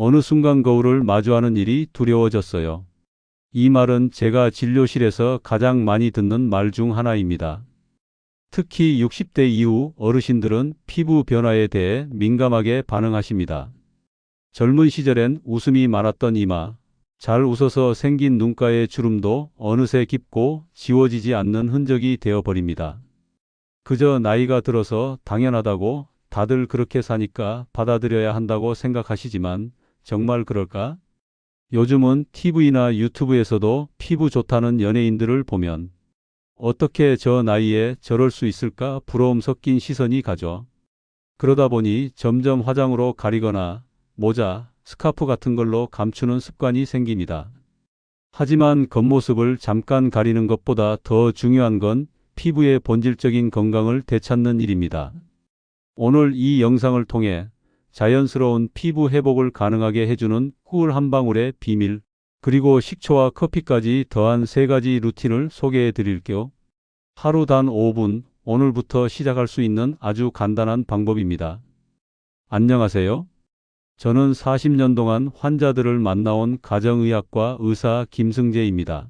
어느 순간 거울을 마주하는 일이 두려워졌어요. 이 말은 제가 진료실에서 가장 많이 듣는 말 중 하나입니다. 특히 60대 이후 어르신들은 피부 변화에 대해 민감하게 반응하십니다. 젊은 시절엔 웃음이 많았던 이마, 잘 웃어서 생긴 눈가의 주름도 어느새 깊고 지워지지 않는 흔적이 되어버립니다. 그저 나이가 들어서 당연하다고 다들 그렇게 사니까 받아들여야 한다고 생각하시지만 정말 그럴까? 요즘은 TV나 유튜브에서도 피부 좋다는 연예인들을 보면 어떻게 저 나이에 저럴 수 있을까 부러움 섞인 시선이 가죠. 그러다 보니 점점 화장으로 가리거나 모자, 스카프 같은 걸로 감추는 습관이 생깁니다. 하지만 겉모습을 잠깐 가리는 것보다 더 중요한 건 피부의 본질적인 건강을 되찾는 일입니다. 오늘 이 영상을 통해 자연스러운 피부 회복을 가능하게 해주는 꿀 한 방울의 비밀, 그리고 식초와 커피까지 더한 3가지 루틴을 소개해 드릴게요. 하루 단 5분, 오늘부터 시작할 수 있는 아주 간단한 방법입니다. 안녕하세요. 저는 40년 동안 환자들을 만나온 가정의학과 의사 김승재입니다.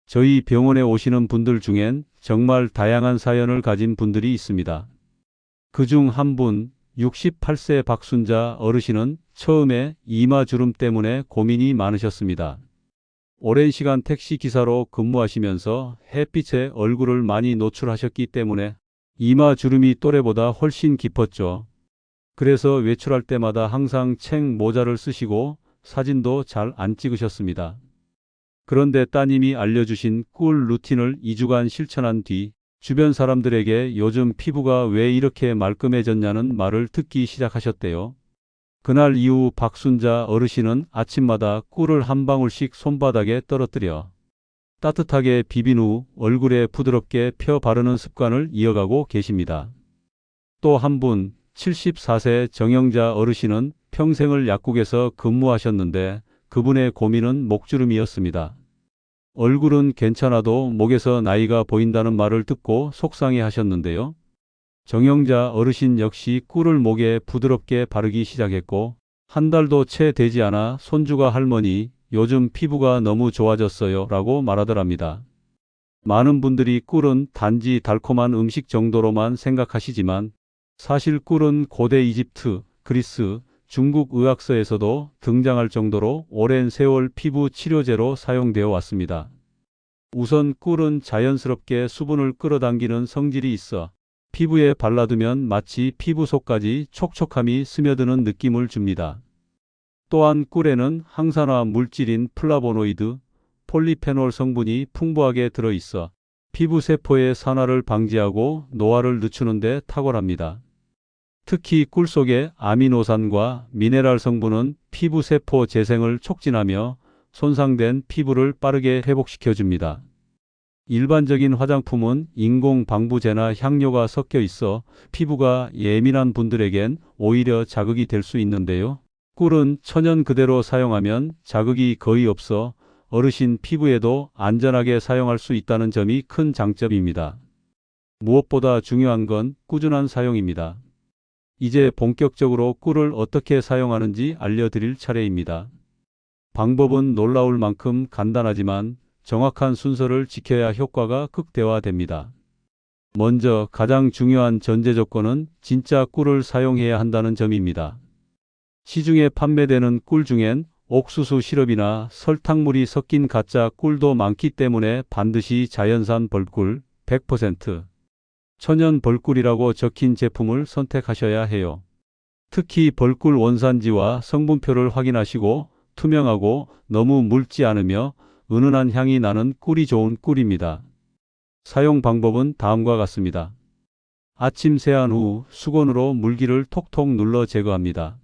저희 병원에 오시는 분들 중엔 정말 다양한 사연을 가진 분들이 있습니다. 그중 한 분, 68세 박순자 어르신은 처음에 이마주름 때문에 고민이 많으셨습니다. 오랜 시간 택시 기사로 근무하시면서 햇빛에 얼굴을 많이 노출하셨기 때문에 이마주름이 또래보다 훨씬 깊었죠. 그래서 외출할 때마다 항상 챙 모자를 쓰시고 사진도 잘 안 찍으셨습니다. 그런데 따님이 알려주신 꿀 루틴을 2주간 실천한 뒤 주변 사람들에게 요즘 피부가 왜 이렇게 말끔해졌냐는 말을 듣기 시작하셨대요. 그날 이후 박순자 어르신은 아침마다 꿀을 한 방울씩 손바닥에 떨어뜨려 따뜻하게 비빈 후 얼굴에 부드럽게 펴 바르는 습관을 이어가고 계십니다. 또 한 분, 74세 정영자 어르신은 평생을 약국에서 근무하셨는데 그분의 고민은 목주름이었습니다. 얼굴은 괜찮아도 목에서 나이가 보인다는 말을 듣고 속상해 하셨는데요. 정영자 어르신 역시 꿀을 목에 부드럽게 바르기 시작했고 한 달도 채 되지 않아 손주가 할머니, 요즘 피부가 너무 좋아졌어요 라고 말하더랍니다. 많은 분들이 꿀은 단지 달콤한 음식 정도로만 생각하시지만 사실 꿀은 고대 이집트, 그리스, 중국 의학서에서도 등장할 정도로 오랜 세월 피부 치료제로 사용되어 왔습니다. 우선 꿀은 자연스럽게 수분을 끌어당기는 성질이 있어 피부에 발라두면 마치 피부 속까지 촉촉함이 스며드는 느낌을 줍니다. 또한 꿀에는 항산화 물질인 플라보노이드, 폴리페놀 성분이 풍부하게 들어있어 피부 세포의 산화를 방지하고 노화를 늦추는 데 탁월합니다. 특히 꿀 속의 아미노산과 미네랄 성분은 피부 세포 재생을 촉진하며 손상된 피부를 빠르게 회복시켜줍니다. 일반적인 화장품은 인공 방부제나 향료가 섞여 있어 피부가 예민한 분들에겐 오히려 자극이 될 수 있는데요. 꿀은 천연 그대로 사용하면 자극이 거의 없어 어르신 피부에도 안전하게 사용할 수 있다는 점이 큰 장점입니다. 무엇보다 중요한 건 꾸준한 사용입니다. 이제 본격적으로 꿀을 어떻게 사용하는지 알려드릴 차례입니다. 방법은 놀라울 만큼 간단하지만 정확한 순서를 지켜야 효과가 극대화됩니다. 먼저 가장 중요한 전제 조건은 진짜 꿀을 사용해야 한다는 점입니다. 시중에 판매되는 꿀 중엔 옥수수 시럽이나 설탕물이 섞인 가짜 꿀도 많기 때문에 반드시 자연산 벌꿀 100%, 천연 벌꿀이라고 적힌 제품을 선택하셔야 해요. 특히 벌꿀 원산지와 성분표를 확인하시고 투명하고 너무 묽지 않으며 은은한 향이 나는 꿀이 좋은 꿀입니다. 사용 방법은 다음과 같습니다. 아침 세안 후 수건으로 물기를 톡톡 눌러 제거합니다.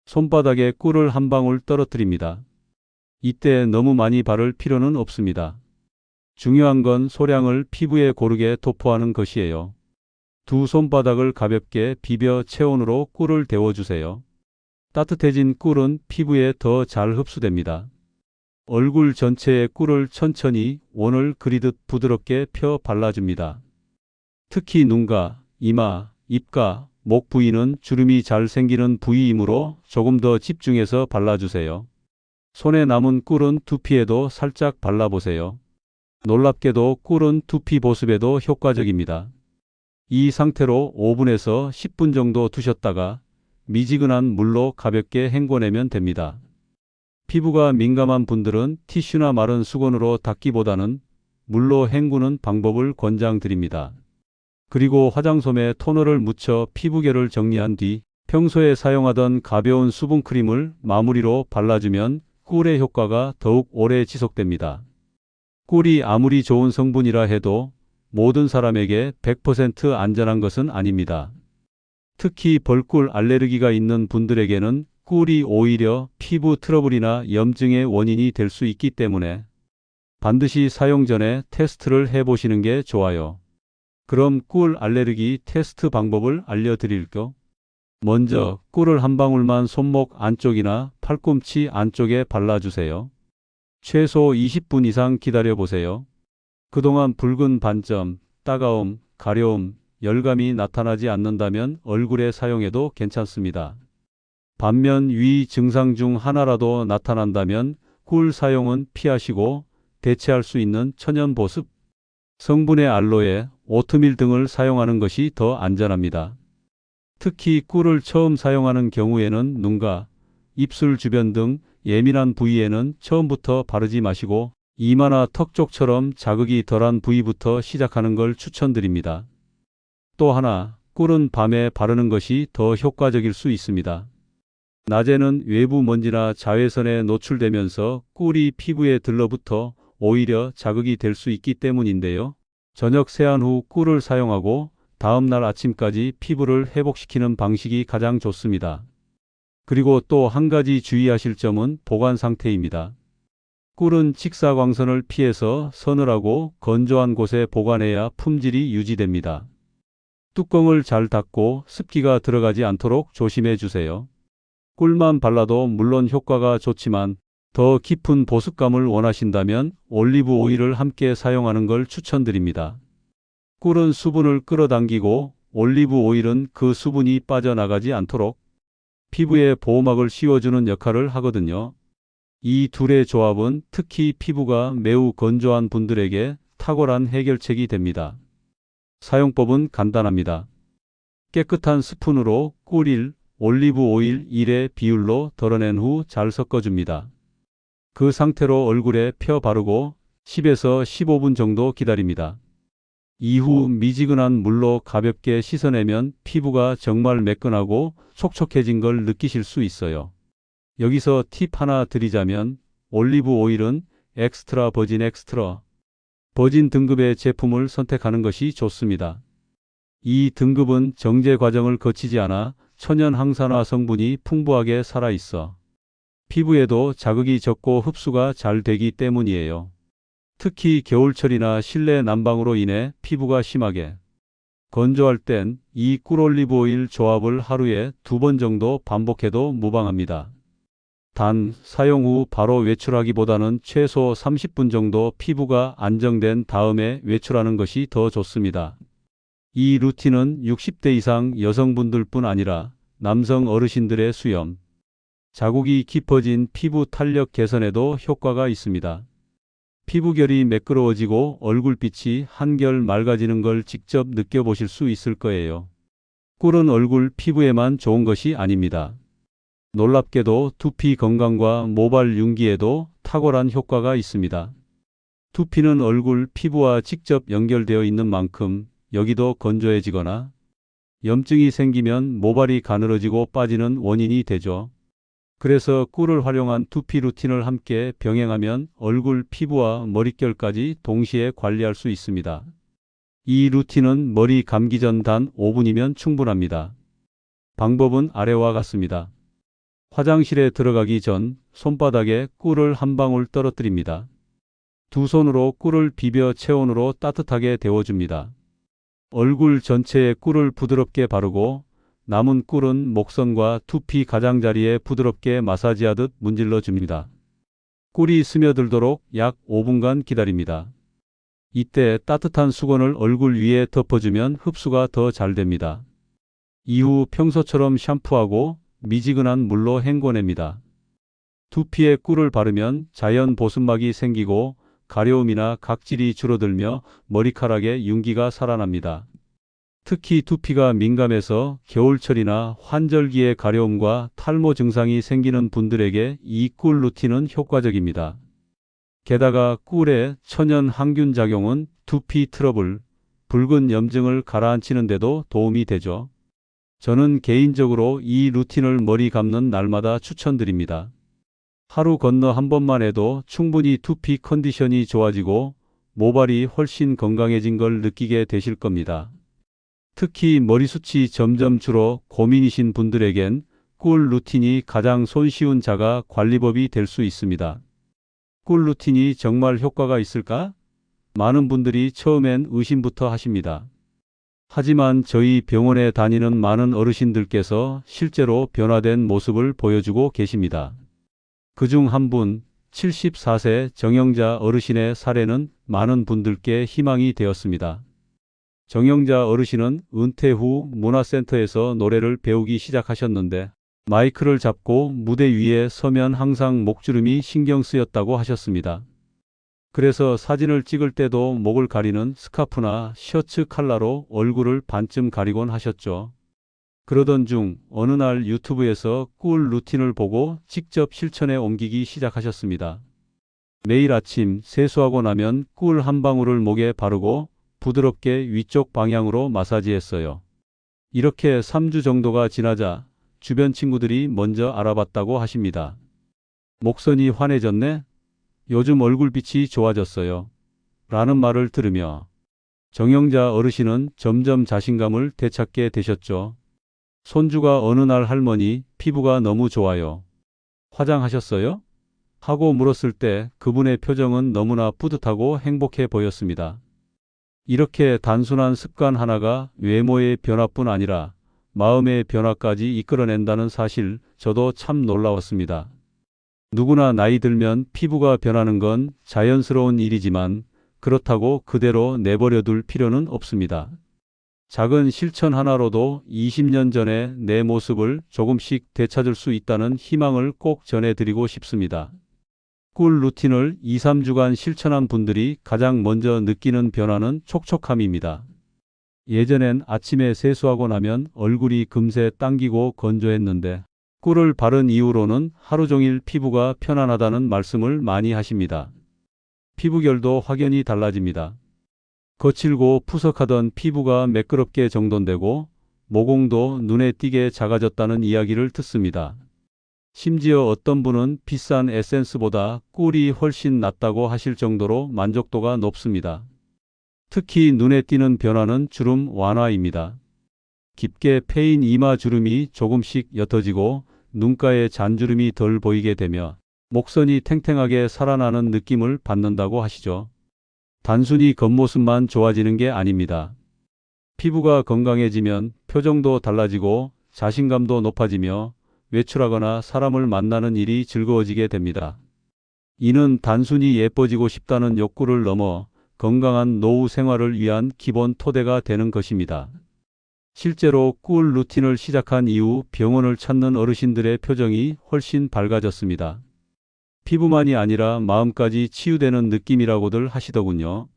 손바닥에 꿀을 한 방울 떨어뜨립니다. 이때 너무 많이 바를 필요는 없습니다. 중요한 건 소량을 피부에 고르게 도포하는 것이에요. 두 손바닥을 가볍게 비벼 체온으로 꿀을 데워주세요. 따뜻해진 꿀은 피부에 더 잘 흡수됩니다. 얼굴 전체에 꿀을 천천히 원을 그리듯 부드럽게 펴 발라줍니다. 특히 눈가, 이마, 입가, 목 부위는 주름이 잘 생기는 부위이므로 조금 더 집중해서 발라주세요. 손에 남은 꿀은 두피에도 살짝 발라보세요. 놀랍게도 꿀은 두피 보습에도 효과적입니다. 이 상태로 5분에서 10분 정도 두셨다가 미지근한 물로 가볍게 헹궈내면 됩니다. 피부가 민감한 분들은 티슈나 마른 수건으로 닦기보다는 물로 헹구는 방법을 권장드립니다. 그리고 화장솜에 토너를 묻혀 피부결을 정리한 뒤 평소에 사용하던 가벼운 수분크림을 마무리로 발라주면 꿀의 효과가 더욱 오래 지속됩니다. 꿀이 아무리 좋은 성분이라 해도 모든 사람에게 100% 안전한 것은 아닙니다. 특히 벌꿀 알레르기가 있는 분들에게는 꿀이 오히려 피부 트러블이나 염증의 원인이 될 수 있기 때문에 반드시 사용 전에 테스트를 해보시는 게 좋아요. 그럼 꿀 알레르기 테스트 방법을 알려드릴게요. 먼저 꿀을 한 방울만 손목 안쪽이나 팔꿈치 안쪽에 발라주세요. 최소 20분 이상 기다려보세요. 그동안 붉은 반점, 따가움, 가려움, 열감이 나타나지 않는다면 얼굴에 사용해도 괜찮습니다. 반면 위 증상 중 하나라도 나타난다면 꿀 사용은 피하시고 대체할 수 있는 천연 보습, 성분의 알로에, 오트밀 등을 사용하는 것이 더 안전합니다. 특히 꿀을 처음 사용하는 경우에는 눈과 입술 주변 등 예민한 부위에는 처음부터 바르지 마시고 이마나 턱 쪽처럼 자극이 덜한 부위부터 시작하는 걸 추천드립니다. 또 하나, 꿀은 밤에 바르는 것이 더 효과적일 수 있습니다. 낮에는 외부 먼지나 자외선에 노출되면서 꿀이 피부에 들러붙어 오히려 자극이 될 수 있기 때문인데요. 저녁 세안 후 꿀을 사용하고 다음 날 아침까지 피부를 회복시키는 방식이 가장 좋습니다. 그리고 또 한 가지 주의하실 점은 보관 상태입니다. 꿀은 직사광선을 피해서 서늘하고 건조한 곳에 보관해야 품질이 유지됩니다. 뚜껑을 잘 닫고 습기가 들어가지 않도록 조심해 주세요. 꿀만 발라도 물론 효과가 좋지만 더 깊은 보습감을 원하신다면 올리브 오일을 함께 사용하는 걸 추천드립니다. 꿀은 수분을 끌어당기고 올리브 오일은 그 수분이 빠져나가지 않도록 피부에 보호막을 씌워주는 역할을 하거든요. 이 둘의 조합은 특히 피부가 매우 건조한 분들에게 탁월한 해결책이 됩니다. 사용법은 간단합니다. 깨끗한 스푼으로 꿀 1, 올리브 오일 1의 비율로 덜어낸 후 잘 섞어줍니다. 그 상태로 얼굴에 펴 바르고 10에서 15분 정도 기다립니다. 이후 미지근한 물로 가볍게 씻어내면 피부가 정말 매끈하고 촉촉해진 걸 느끼실 수 있어요. 여기서 팁 하나 드리자면 올리브 오일은 엑스트라 버진 등급의 제품을 선택하는 것이 좋습니다. 이 등급은 정제 과정을 거치지 않아 천연 항산화 성분이 풍부하게 살아있어 피부에도 자극이 적고 흡수가 잘 되기 때문이에요. 특히 겨울철이나 실내 난방으로 인해 피부가 심하게 건조할 땐 이 꿀올리브 오일 조합을 하루에 2번 정도 반복해도 무방합니다. 단, 사용 후 바로 외출하기보다는 최소 30분 정도 피부가 안정된 다음에 외출하는 것이 더 좋습니다. 이 루틴은 60대 이상 여성분들뿐 아니라 남성 어르신들의 수염, 자국이 깊어진 피부 탄력 개선에도 효과가 있습니다. 피부결이 매끄러워지고 얼굴빛이 한결 맑아지는 걸 직접 느껴보실 수 있을 거예요. 꿀은 얼굴 피부에만 좋은 것이 아닙니다. 놀랍게도 두피 건강과 모발 윤기에도 탁월한 효과가 있습니다. 두피는 얼굴 피부와 직접 연결되어 있는 만큼 여기도 건조해지거나 염증이 생기면 모발이 가늘어지고 빠지는 원인이 되죠. 그래서 꿀을 활용한 두피 루틴을 함께 병행하면 얼굴 피부와 머릿결까지 동시에 관리할 수 있습니다. 이 루틴은 머리 감기 전 단 5분이면 충분합니다. 방법은 아래와 같습니다. 화장실에 들어가기 전 손바닥에 꿀을 한 방울 떨어뜨립니다. 두 손으로 꿀을 비벼 체온으로 따뜻하게 데워줍니다. 얼굴 전체에 꿀을 부드럽게 바르고 남은 꿀은 목선과 두피 가장자리에 부드럽게 마사지하듯 문질러 줍니다. 꿀이 스며들도록 약 5분간 기다립니다. 이때 따뜻한 수건을 얼굴 위에 덮어주면 흡수가 더 잘 됩니다. 이후 평소처럼 샴푸하고 미지근한 물로 헹궈냅니다. 두피에 꿀을 바르면 자연 보습막이 생기고 가려움이나 각질이 줄어들며 머리카락에 윤기가 살아납니다. 특히 두피가 민감해서 겨울철이나 환절기에 가려움과 탈모 증상이 생기는 분들에게 이 꿀 루틴은 효과적입니다. 게다가 꿀의 천연 항균 작용은 두피 트러블, 붉은 염증을 가라앉히는 데도 도움이 되죠. 저는 개인적으로 이 루틴을 머리 감는 날마다 추천드립니다. 하루 건너 한 번만 해도 충분히 두피 컨디션이 좋아지고 모발이 훨씬 건강해진 걸 느끼게 되실 겁니다. 특히 머리숱이 점점 줄어 고민이신 분들에겐 꿀 루틴이 가장 손쉬운 자가 관리법이 될 수 있습니다. 꿀 루틴이 정말 효과가 있을까? 많은 분들이 처음엔 의심부터 하십니다. 하지만 저희 병원에 다니는 많은 어르신들께서 실제로 변화된 모습을 보여주고 계십니다. 그중 한 분, 74세 정영자 어르신의 사례는 많은 분들께 희망이 되었습니다. 정영자 어르신은 은퇴 후 문화센터에서 노래를 배우기 시작하셨는데 마이크를 잡고 무대 위에 서면 항상 목주름이 신경 쓰였다고 하셨습니다. 그래서 사진을 찍을 때도 목을 가리는 스카프나 셔츠 칼라로 얼굴을 반쯤 가리곤 하셨죠. 그러던 중 어느 날 유튜브에서 꿀 루틴을 보고 직접 실천에 옮기기 시작하셨습니다. 매일 아침 세수하고 나면 꿀 한 방울을 목에 바르고 부드럽게 위쪽 방향으로 마사지했어요. 이렇게 3주 정도가 지나자 주변 친구들이 먼저 알아봤다고 하십니다. 목선이 환해졌네? 요즘 얼굴빛이 좋아졌어요. 라는 말을 들으며 정영자 어르신은 점점 자신감을 되찾게 되셨죠. 손주가 어느 날 할머니, 피부가 너무 좋아요. 화장하셨어요? 하고 물었을 때 그분의 표정은 너무나 뿌듯하고 행복해 보였습니다. 이렇게 단순한 습관 하나가 외모의 변화뿐 아니라 마음의 변화까지 이끌어낸다는 사실 저도 참 놀라웠습니다. 누구나 나이 들면 피부가 변하는 건 자연스러운 일이지만 그렇다고 그대로 내버려 둘 필요는 없습니다. 작은 실천 하나로도 20년 전의 내 모습을 조금씩 되찾을 수 있다는 희망을 꼭 전해드리고 싶습니다. 꿀 루틴을 2, 3주간 실천한 분들이 가장 먼저 느끼는 변화는 촉촉함입니다. 예전엔 아침에 세수하고 나면 얼굴이 금세 당기고 건조했는데 꿀을 바른 이후로는 하루 종일 피부가 편안하다는 말씀을 많이 하십니다. 피부결도 확연히 달라집니다. 거칠고 푸석하던 피부가 매끄럽게 정돈되고 모공도 눈에 띄게 작아졌다는 이야기를 듣습니다. 심지어 어떤 분은 비싼 에센스보다 꿀이 훨씬 낫다고 하실 정도로 만족도가 높습니다. 특히 눈에 띄는 변화는 주름 완화입니다. 깊게 패인 이마 주름이 조금씩 옅어지고 눈가에 잔주름이 덜 보이게 되며 목선이 탱탱하게 살아나는 느낌을 받는다고 하시죠. 단순히 겉모습만 좋아지는 게 아닙니다. 피부가 건강해지면 표정도 달라지고 자신감도 높아지며 외출하거나 사람을 만나는 일이 즐거워지게 됩니다. 이는 단순히 예뻐지고 싶다는 욕구를 넘어 건강한 노후 생활을 위한 기본 토대가 되는 것입니다. 실제로 꿀 루틴을 시작한 이후 병원을 찾는 어르신들의 표정이 훨씬 밝아졌습니다. 피부만이 아니라 마음까지 치유되는 느낌이라고들 하시더군요.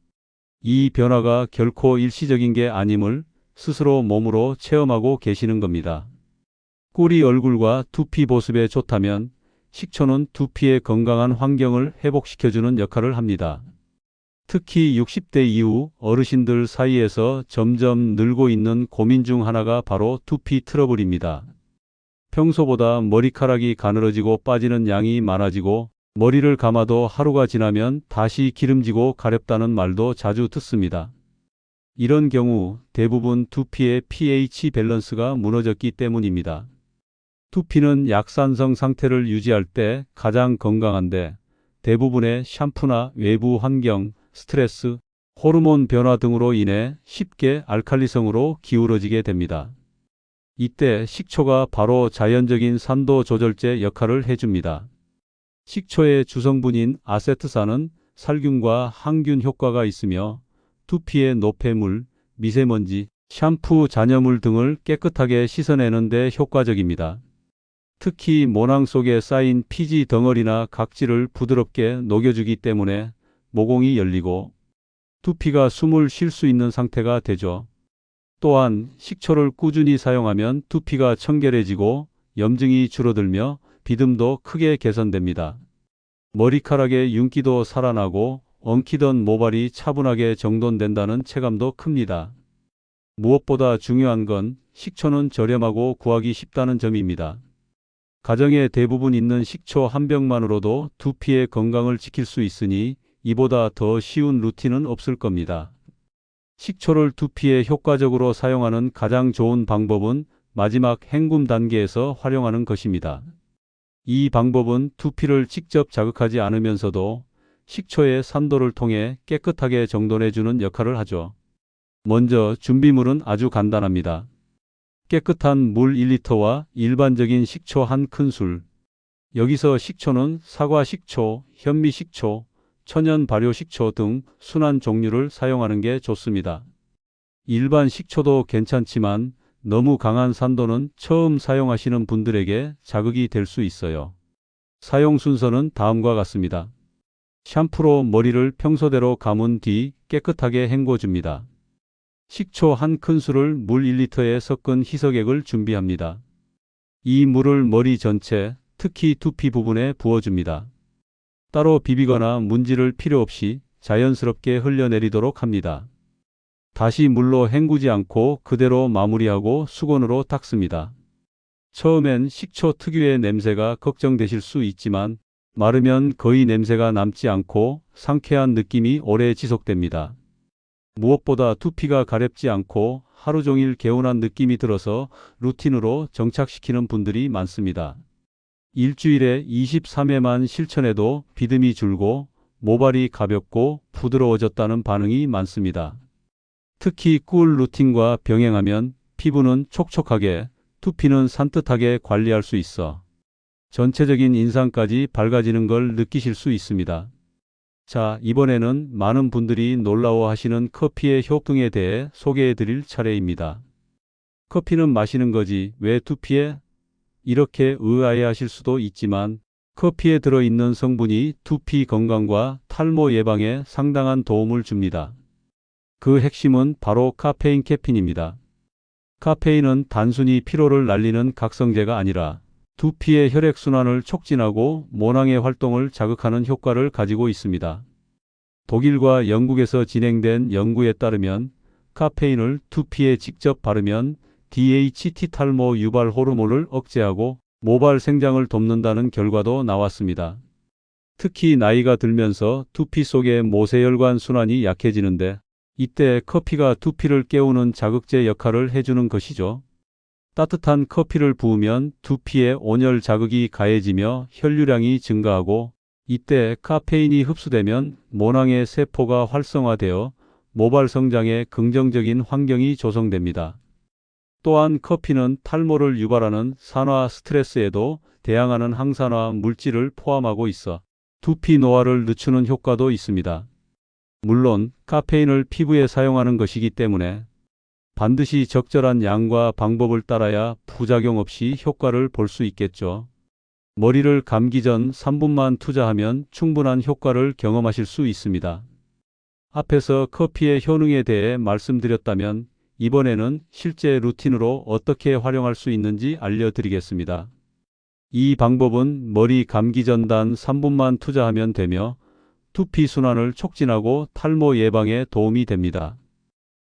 이 변화가 결코 일시적인 게 아님을 스스로 몸으로 체험하고 계시는 겁니다. 꿀이 얼굴과 두피 보습에 좋다면 식초는 두피의 건강한 환경을 회복시켜주는 역할을 합니다. 특히 60대 이후 어르신들 사이에서 점점 늘고 있는 고민 중 하나가 바로 두피 트러블입니다. 평소보다 머리카락이 가늘어지고 빠지는 양이 많아지고 머리를 감아도 하루가 지나면 다시 기름지고 가렵다는 말도 자주 듣습니다. 이런 경우 대부분 두피의 pH 밸런스가 무너졌기 때문입니다. 두피는 약산성 상태를 유지할 때 가장 건강한데 대부분의 샴푸나 외부 환경, 스트레스, 호르몬 변화 등으로 인해 쉽게 알칼리성으로 기울어지게 됩니다. 이때 식초가 바로 자연적인 산도 조절제 역할을 해줍니다. 식초의 주성분인 아세트산은 살균과 항균 효과가 있으며 두피의 노폐물, 미세먼지, 샴푸, 잔여물 등을 깨끗하게 씻어내는 데 효과적입니다. 특히 모낭 속에 쌓인 피지 덩어리나 각질을 부드럽게 녹여주기 때문에 모공이 열리고 두피가 숨을 쉴 수 있는 상태가 되죠. 또한 식초를 꾸준히 사용하면 두피가 청결해지고 염증이 줄어들며 비듬도 크게 개선됩니다. 머리카락의 윤기도 살아나고 엉키던 모발이 차분하게 정돈된다는 체감도 큽니다. 무엇보다 중요한 건 식초는 저렴하고 구하기 쉽다는 점입니다. 가정에 대부분 있는 식초 한 병만으로도 두피의 건강을 지킬 수 있으니 이보다 더 쉬운 루틴은 없을 겁니다. 식초를 두피에 효과적으로 사용하는 가장 좋은 방법은 마지막 헹굼 단계에서 활용하는 것입니다. 이 방법은 두피를 직접 자극하지 않으면서도 식초의 산도를 통해 깨끗하게 정돈해주는 역할을 하죠. 먼저 준비물은 아주 간단합니다. 깨끗한 물 1리터와 일반적인 식초 1큰술. 여기서 식초는 사과 식초, 현미 식초, 천연 발효 식초 등 순한 종류를 사용하는 게 좋습니다. 일반 식초도 괜찮지만 너무 강한 산도는 처음 사용하시는 분들에게 자극이 될 수 있어요. 사용 순서는 다음과 같습니다. 샴푸로 머리를 평소대로 감은 뒤 깨끗하게 헹궈줍니다. 식초 1큰술을 물 1리터에 섞은 희석액을 준비합니다. 이 물을 머리 전체, 특히 두피 부분에 부어줍니다. 따로 비비거나 문지를 필요 없이 자연스럽게 흘려내리도록 합니다. 다시 물로 헹구지 않고 그대로 마무리하고 수건으로 닦습니다. 처음엔 식초 특유의 냄새가 걱정되실 수 있지만 마르면 거의 냄새가 남지 않고 상쾌한 느낌이 오래 지속됩니다. 무엇보다 두피가 가렵지 않고 하루 종일 개운한 느낌이 들어서 루틴으로 정착시키는 분들이 많습니다. 일주일에 23회만 실천해도 비듬이 줄고 모발이 가볍고 부드러워졌다는 반응이 많습니다. 특히 꿀 루틴과 병행하면 피부는 촉촉하게, 두피는 산뜻하게 관리할 수 있어 전체적인 인상까지 밝아지는 걸 느끼실 수 있습니다. 자, 이번에는 많은 분들이 놀라워하시는 커피의 효능에 대해 소개해 드릴 차례입니다. 커피는 마시는 거지 왜 두피에? 이렇게 의아해하실 수도 있지만 커피에 들어있는 성분이 두피 건강과 탈모 예방에 상당한 도움을 줍니다. 그 핵심은 바로 카페인입니다. 카페인은 단순히 피로를 날리는 각성제가 아니라 두피의 혈액순환을 촉진하고 모낭의 활동을 자극하는 효과를 가지고 있습니다. 독일과 영국에서 진행된 연구에 따르면 카페인을 두피에 직접 바르면 DHT 탈모 유발 호르몬을 억제하고 모발 생장을 돕는다는 결과도 나왔습니다. 특히 나이가 들면서 두피 속의 모세혈관 순환이 약해지는데 이때 커피가 두피를 깨우는 자극제 역할을 해주는 것이죠. 따뜻한 커피를 부으면 두피에 온열 자극이 가해지며 혈류량이 증가하고 이때 카페인이 흡수되면 모낭의 세포가 활성화되어 모발 성장에 긍정적인 환경이 조성됩니다. 또한 커피는 탈모를 유발하는 산화 스트레스에도 대항하는 항산화 물질을 포함하고 있어 두피 노화를 늦추는 효과도 있습니다. 물론 카페인을 피부에 사용하는 것이기 때문에 반드시 적절한 양과 방법을 따라야 부작용 없이 효과를 볼 수 있겠죠. 머리를 감기 전 3분만 투자하면 충분한 효과를 경험하실 수 있습니다. 앞에서 커피의 효능에 대해 말씀드렸다면 이번에는 실제 루틴으로 어떻게 활용할 수 있는지 알려드리겠습니다. 이 방법은 머리 감기 전 단 3분만 투자하면 되며 두피 순환을 촉진하고 탈모 예방에 도움이 됩니다.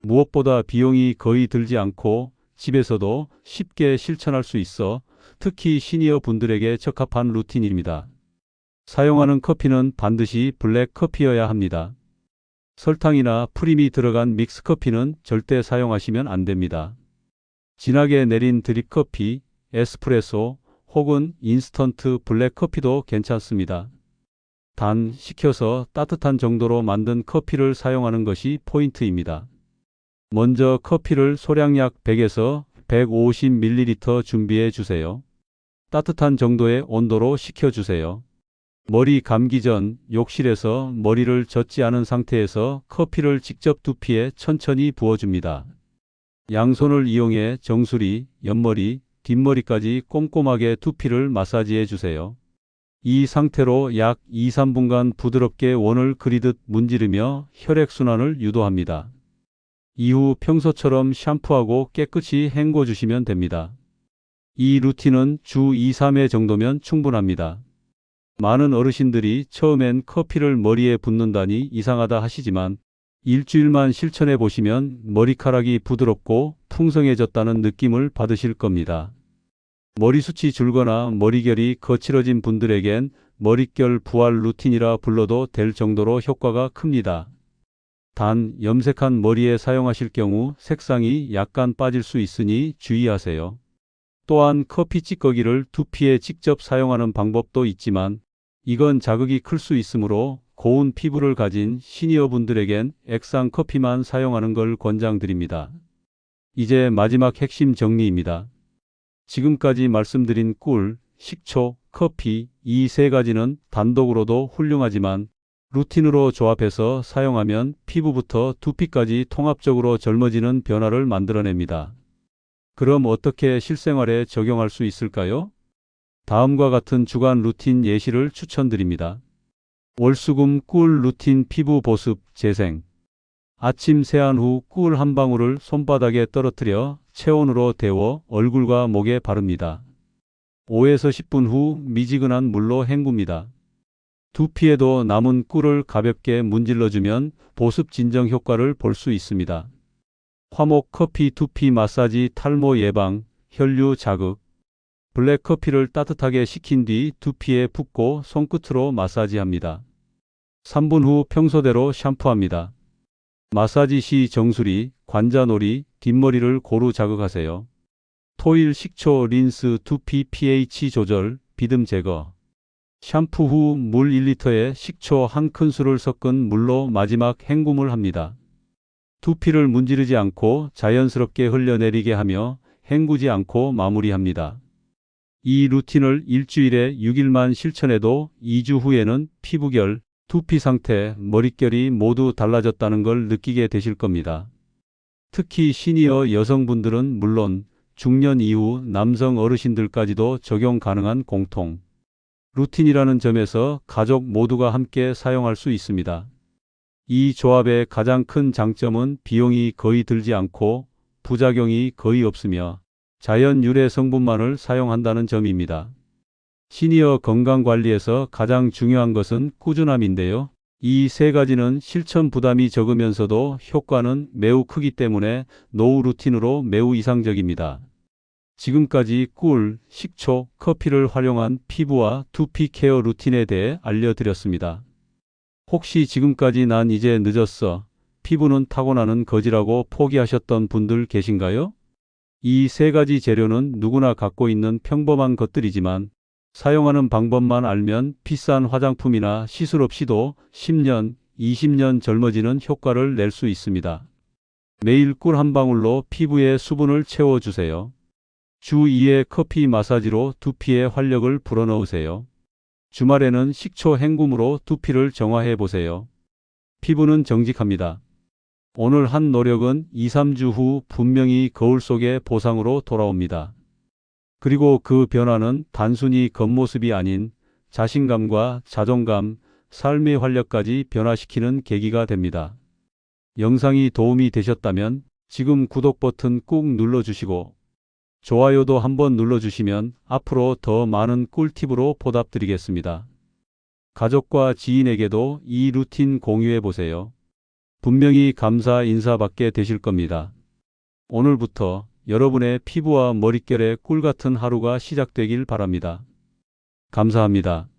무엇보다 비용이 거의 들지 않고 집에서도 쉽게 실천할 수 있어 특히 시니어 분들에게 적합한 루틴입니다. 사용하는 커피는 반드시 블랙 커피여야 합니다. 설탕이나 프림이 들어간 믹스커피는 절대 사용하시면 안 됩니다. 진하게 내린 드립커피, 에스프레소 혹은 인스턴트 블랙커피도 괜찮습니다. 단 식혀서 따뜻한 정도로 만든 커피를 사용하는 것이 포인트입니다. 먼저 커피를 소량약 100에서 150ml 준비해 주세요. 따뜻한 정도의 온도로 식혀주세요. 머리 감기 전 욕실에서 머리를 젖지 않은 상태에서 커피를 직접 두피에 천천히 부어줍니다. 양손을 이용해 정수리, 옆머리, 뒷머리까지 꼼꼼하게 두피를 마사지해 주세요. 이 상태로 약 2~3분간 부드럽게 원을 그리듯 문지르며 혈액순환을 유도합니다. 이후 평소처럼 샴푸하고 깨끗이 헹궈 주시면 됩니다. 이 루틴은 주 2~3회 정도면 충분합니다. 많은 어르신들이 처음엔 커피를 머리에 붓는다니 이상하다 하시지만 일주일만 실천해 보시면 머리카락이 부드럽고 풍성해졌다는 느낌을 받으실 겁니다. 머리숱이 줄거나 머리결이 거칠어진 분들에겐 머릿결 부활 루틴이라 불러도 될 정도로 효과가 큽니다. 단, 염색한 머리에 사용하실 경우 색상이 약간 빠질 수 있으니 주의하세요. 또한 커피 찌꺼기를 두피에 직접 사용하는 방법도 있지만 이건 자극이 클 수 있으므로 고운 피부를 가진 시니어분들에겐 액상 커피만 사용하는 걸 권장드립니다. 이제 마지막 핵심 정리입니다. 지금까지 말씀드린 꿀, 식초, 커피 이 세 가지는 단독으로도 훌륭하지만 루틴으로 조합해서 사용하면 피부부터 두피까지 통합적으로 젊어지는 변화를 만들어냅니다. 그럼 어떻게 실생활에 적용할 수 있을까요? 다음과 같은 주간 루틴 예시를 추천드립니다. 월수금 꿀 루틴 피부 보습, 재생. 아침 세안 후 꿀 한 방울을 손바닥에 떨어뜨려 체온으로 데워 얼굴과 목에 바릅니다. 5에서 10분 후 미지근한 물로 헹굽니다. 두피에도 남은 꿀을 가볍게 문질러주면 보습 진정 효과를 볼 수 있습니다. 화목 커피 두피 마사지 탈모 예방, 혈류 자극. 블랙커피를 따뜻하게 식힌 뒤 두피에 붓고 손끝으로 마사지합니다. 3분 후 평소대로 샴푸합니다. 마사지 시 정수리, 관자놀이, 뒷머리를 고루 자극하세요. 토일 식초 린스 두피 pH 조절, 비듬 제거. 샴푸 후 물 1리터에 식초 1큰술을 섞은 물로 마지막 헹굼을 합니다. 두피를 문지르지 않고 자연스럽게 흘려내리게 하며 헹구지 않고 마무리합니다. 이 루틴을 일주일에 6일만 실천해도 2주 후에는 피부결, 두피 상태, 머릿결이 모두 달라졌다는 걸 느끼게 되실 겁니다. 특히 시니어 여성분들은 물론 중년 이후 남성 어르신들까지도 적용 가능한 공통 루틴이라는 점에서 가족 모두가 함께 사용할 수 있습니다. 이 조합의 가장 큰 장점은 비용이 거의 들지 않고 부작용이 거의 없으며 자연 유래 성분만을 사용한다는 점입니다. 시니어 건강관리에서 가장 중요한 것은 꾸준함인데요. 이 세 가지는 실천 부담이 적으면서도 효과는 매우 크기 때문에 노후 루틴으로 매우 이상적입니다. 지금까지 꿀, 식초, 커피를 활용한 피부와 두피 케어 루틴에 대해 알려드렸습니다. 혹시 지금까지 난 이제 늦었어, 피부는 타고나는 거지라고 포기하셨던 분들 계신가요? 이 세 가지 재료는 누구나 갖고 있는 평범한 것들이지만 사용하는 방법만 알면 비싼 화장품이나 시술 없이도 10년, 20년 젊어지는 효과를 낼 수 있습니다. 매일 꿀 한 방울로 피부에 수분을 채워주세요. 주 2회 커피 마사지로 두피에 활력을 불어넣으세요. 주말에는 식초 헹굼으로 두피를 정화해 보세요. 피부는 정직합니다. 오늘 한 노력은 2~3주 후 분명히 거울 속의 보상으로 돌아옵니다. 그리고 그 변화는 단순히 겉모습이 아닌 자신감과 자존감, 삶의 활력까지 변화시키는 계기가 됩니다. 영상이 도움이 되셨다면 지금 구독 버튼 꾹 눌러주시고 좋아요도 한번 눌러주시면 앞으로 더 많은 꿀팁으로 보답드리겠습니다. 가족과 지인에게도 이 루틴 공유해 보세요. 분명히 감사 인사받게 되실 겁니다. 오늘부터 여러분의 피부와 머릿결에 꿀 같은 하루가 시작되길 바랍니다. 감사합니다.